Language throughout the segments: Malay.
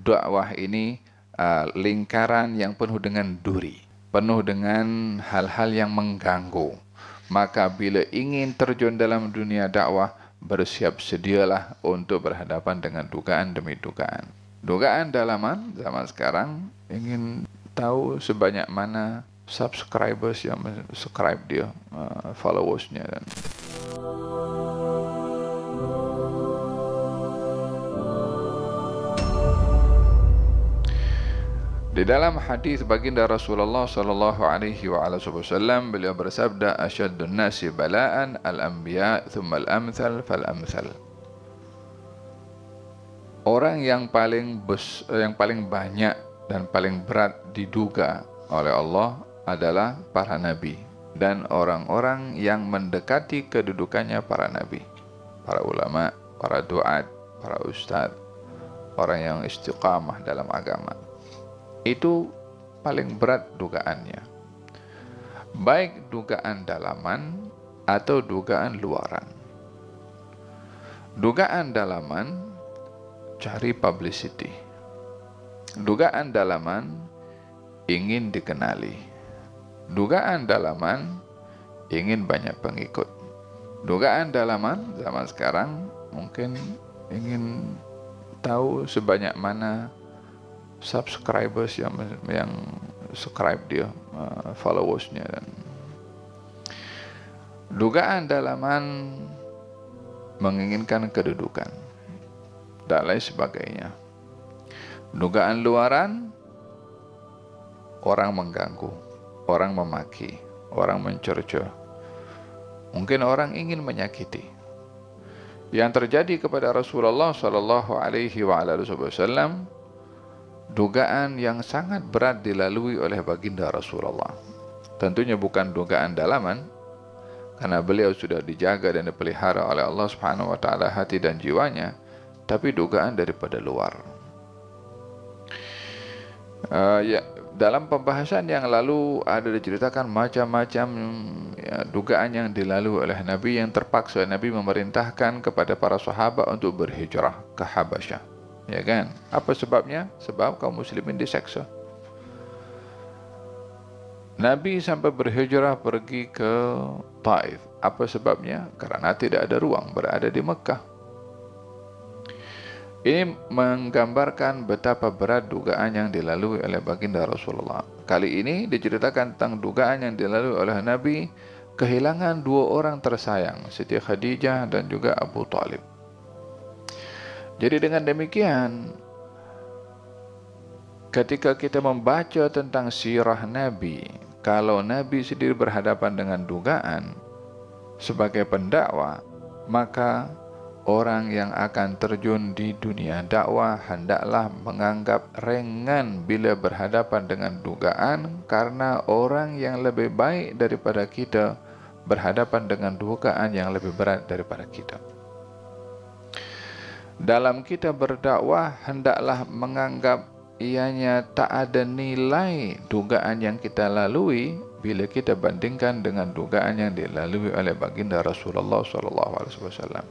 dakwah ini lingkaran yang penuh dengan duri, penuh dengan hal-hal yang mengganggu. Maka bila ingin terjun dalam dunia dakwah, bersiap sedialah untuk berhadapan dengan dugaan demi dugaan. Dugaan dalaman zaman sekarang ingin tahu sebanyak mana subscribers yang subscribe dia, followersnya. Dan di dalam hadis baginda Rasulullah sallallahu alaihi wasallam, beliau bersabda, asyaddun nasi bala'an al-anbiya thumma al-amthal fal-amthal. Orang yang paling banyak dan paling berat diduga oleh Allah adalah para nabi dan orang-orang yang mendekati kedudukannya para nabi, para ulama, para duat, para ustadz, orang yang istiqamah dalam agama. Itu paling berat dugaannya, baik dugaan dalaman atau dugaan luaran. Dugaan dalaman cari publicity, dugaan dalaman ingin dikenali, dugaan dalaman ingin banyak pengikut, dugaan dalaman zaman sekarang mungkin ingin tahu sebanyak mana subscribers yang subscribe dia, followersnya. Dan dugaan dalaman menginginkan kedudukan dan lain sebagainya. Dugaan luaran, orang mengganggu, orang memaki, orang mencerca, mungkin orang ingin menyakiti. Yang terjadi kepada Rasulullah sallallahu alaihi wasallam, dugaan yang sangat berat dilalui oleh baginda Rasulullah. Tentunya bukan dugaan dalaman, karena beliau sudah dijaga dan dipelihara oleh Allah Subhanahu wa taala hati dan jiwanya, tapi dugaan daripada luar. Dalam pembahasan yang lalu ada diceritakan macam-macam dugaan yang dilalui oleh Nabi, yang terpaksa Nabi memerintahkan kepada para sahabat untuk berhijrah ke Habasyah. Ya kan? Apa sebabnya? Sebab kaum muslimin diseksa. Nabi sampai berhijrah pergi ke Taif. Apa sebabnya? Karena tidak ada ruang berada di Mekah. Ini menggambarkan betapa berat dugaan yang dilalui oleh baginda Rasulullah. Kali ini diceritakan tentang dugaan yang dilalui oleh Nabi, kehilangan dua orang tersayang, Siti Khadijah dan juga Abu Talib. Jadi dengan demikian, ketika kita membaca tentang sirah Nabi, kalau Nabi sendiri berhadapan dengan dugaan sebagai pendakwa, maka orang yang akan terjun di dunia dakwah hendaklah menganggap ringan bila berhadapan dengan dugaan, karena orang yang lebih baik daripada kita berhadapan dengan dugaan yang lebih berat daripada kita. Dalam kita berdakwah, hendaklah menganggap ianya tak ada nilai dugaan yang kita lalui bila kita bandingkan dengan dugaan yang dilalui oleh baginda Rasulullah SAW.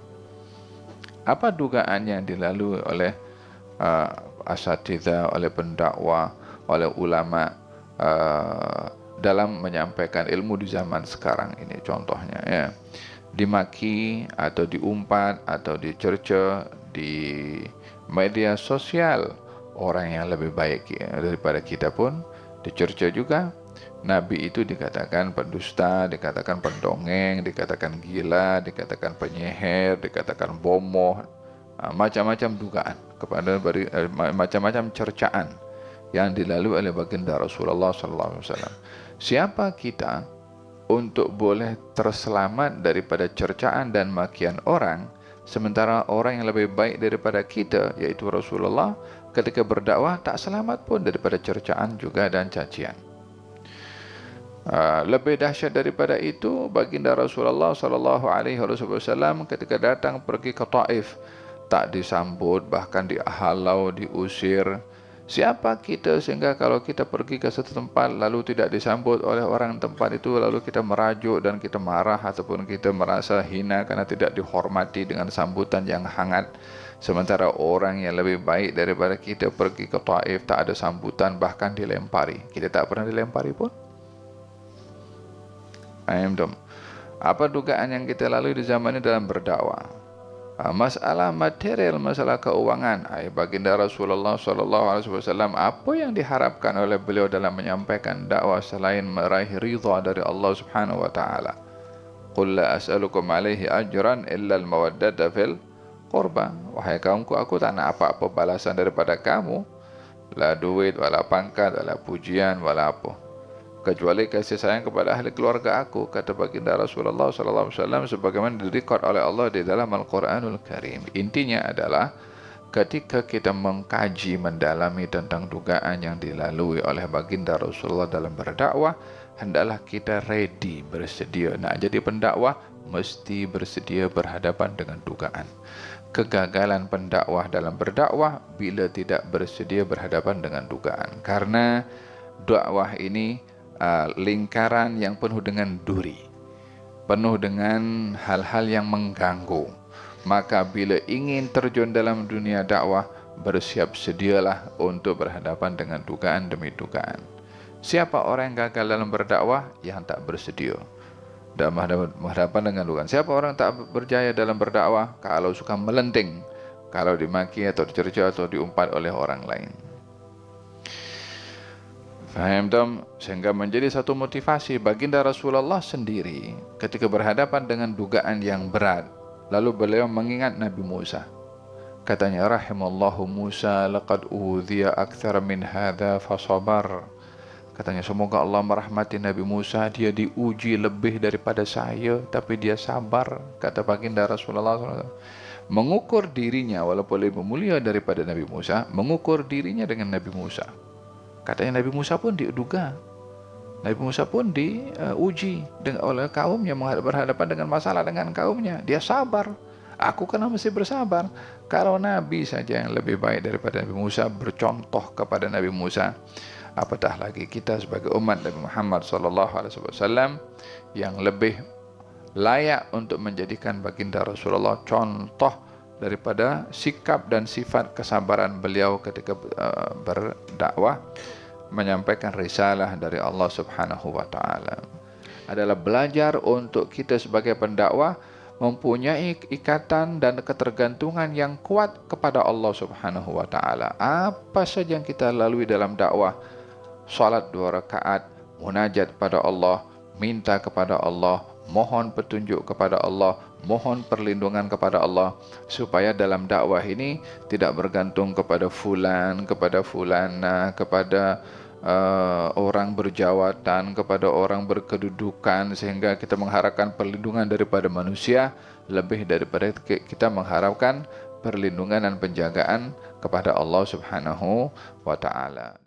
Apa dugaan yang dilalui oleh asatidzah, oleh pendakwah, oleh ulama dalam menyampaikan ilmu di zaman sekarang ini? Contohnya, ya, dimaki atau diumpat atau dicerca di media sosial. Orang yang lebih baik daripada kita pun dicerca juga. Nabi itu dikatakan pendusta, dikatakan pendongeng, dikatakan gila, dikatakan penyihir, dikatakan bomoh, macam-macam dugaan kepada macam-macam cercaan yang dilalui oleh baginda Rasulullah SAW. Siapa kita untuk boleh terselamat daripada cercaan dan makian orang, sementara orang yang lebih baik daripada kita, yaitu Rasulullah, ketika berdakwah tak selamat pun daripada cercaan juga dan cacian. Lebih dahsyat daripada itu, baginda Rasulullah SAW ketika datang pergi ke Taif, tak disambut, bahkan dihalau, diusir, Siapa kita sehingga kalau kita pergi ke satu tempat lalu tidak disambut oleh orang tempat itu, lalu kita merajuk dan kita marah ataupun kita merasa hina karena tidak dihormati dengan sambutan yang hangat. Sementara orang yang lebih baik daripada kita pergi ke Taif tak ada sambutan, bahkan dilempari. Kita tak pernah dilempari pun. Apa dugaan yang kita lalui di zaman ini dalam berdakwah? Masalah material, masalah keuangan. Baginda Rasulullah SAW, apa yang diharapkan oleh beliau dalam menyampaikan dakwah selain meraih ridha dari Allah Subhanahu Wa Taala? Qul la as'alukum alaihi ajran illa al-mawaddata fil qurba. Wahai kaumku, aku tak nak apa-apa balasan daripada kamu, la duit, wala pangkat, wala pujian, wala apa, kecuali kasih sayang kepada ahli keluarga aku, kata baginda Rasulullah SAW, sebagaimana direkod oleh Allah di dalam Al-Quranul Karim. Intinya adalah ketika kita mengkaji, mendalami tentang dugaan yang dilalui oleh baginda Rasulullah dalam berdakwah, hendaklah kita ready, bersedia. Nak jadi pendakwah, mesti bersedia berhadapan dengan dugaan. Kegagalan pendakwah dalam berdakwah bila tidak bersedia berhadapan dengan dugaan. Karena dakwah ini lingkaran yang penuh dengan duri, penuh dengan hal-hal yang mengganggu. Maka bila ingin terjun dalam dunia dakwah, bersiap sedialah untuk berhadapan dengan dugaan demi dugaan. Siapa orang yang gagal dalam berdakwah? Yang tak bersedia dalam berhadapan dengan dugaan. Siapa orang tak berjaya dalam berdakwah? Kalau suka melenting, kalau dimaki atau dicerca atau diumpat oleh orang lain. Faham tak? Sehingga menjadi satu motivasi baginda Rasulullah sendiri ketika berhadapan dengan dugaan yang berat. Lalu beliau mengingat Nabi Musa. Katanya, rahimallahu Musa laqad udhiya akthar min hadha fasabar. Katanya, semoga Allah merahmati Nabi Musa, dia diuji lebih daripada saya tapi dia sabar. Kata baginda Rasulullah SAW. Mengukur dirinya, walaupun lebih mulia daripada Nabi Musa, mengukur dirinya dengan Nabi Musa. Katanya Nabi Musa pun diduga, Nabi Musa pun diuji oleh kaumnya, berhadapan dengan masalah dengan kaumnya. Dia sabar. Aku kena mesti bersabar. Kalau Nabi saja yang lebih baik daripada Nabi Musa bercontoh kepada Nabi Musa, apatah lagi kita sebagai umat Nabi Muhammad SAW yang lebih layak untuk menjadikan baginda Rasulullah contoh daripada sikap dan sifat kesabaran beliau ketika berdakwah, menyampaikan risalah dari Allah Subhanahu wa taala. Adalah belajar untuk kita sebagai pendakwah mempunyai ikatan dan ketergantungan yang kuat kepada Allah Subhanahu wa taala. Apa saja yang kita lalui dalam dakwah, salat 2 rakaat, munajat pada Allah, minta kepada Allah, mohon petunjuk kepada Allah, mohon perlindungan kepada Allah, supaya dalam dakwah ini tidak bergantung kepada fulan, kepada fulana, kepada orang berjawatan, kepada orang berkedudukan, sehingga kita mengharapkan perlindungan daripada manusia lebih daripada kita mengharapkan perlindungan dan penjagaan kepada Allah Subhanahu wa taala.